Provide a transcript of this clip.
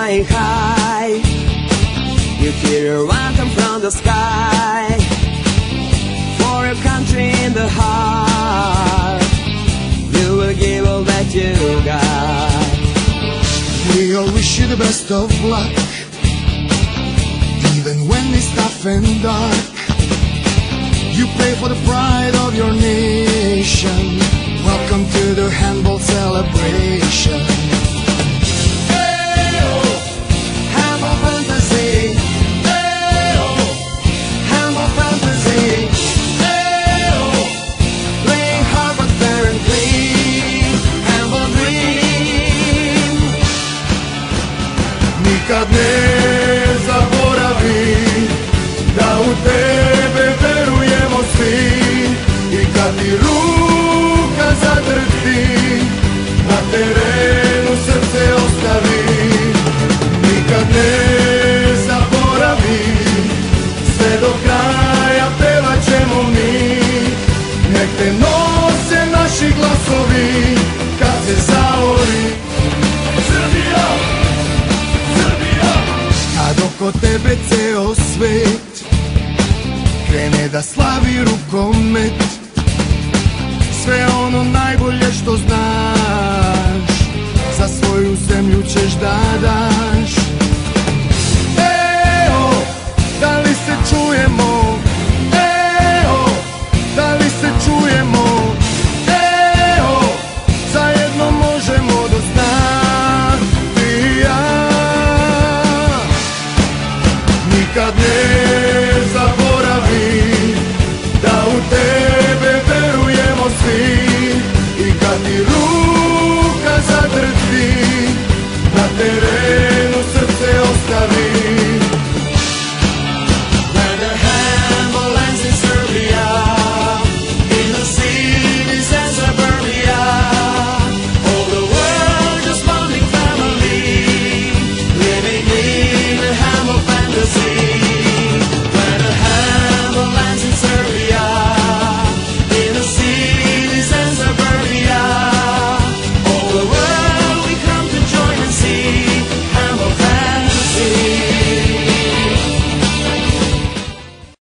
flying high. You hear a anthem from the sky. For your country in the heart, you will give all that you got. We all wish you the best of luck, even when it's tough and dark. You play for the pride of your nation. Welcome to the handball celebration. Hey-oh, handball fantasy. Hey-oh, handball fantasy. Hey-oh, playing hard but fair and clean. Handball dream. Nikad ne zaboravi da u tebe verujemo svi. I kad ti ruka zadrhti, na terenu srce ostavi. Nikad ne zaboravi, sve do kraja pevat ćemo mi. Nek te nose naši glasovi kad se zaori. Srbija, Srbija. Kad oko tebe ceo svet krene da slavi rukomet, sve ono najbolje što znaš za svoju zemlju ćeš da daš. Eo, da li se čujemo? Eo, da li se čujemo? Eo, zajedno možemo do sna, ti i ja. Nikad ne zaboravi da u tebe verujemo svi. I kad ti ruka zadrhti, na terenu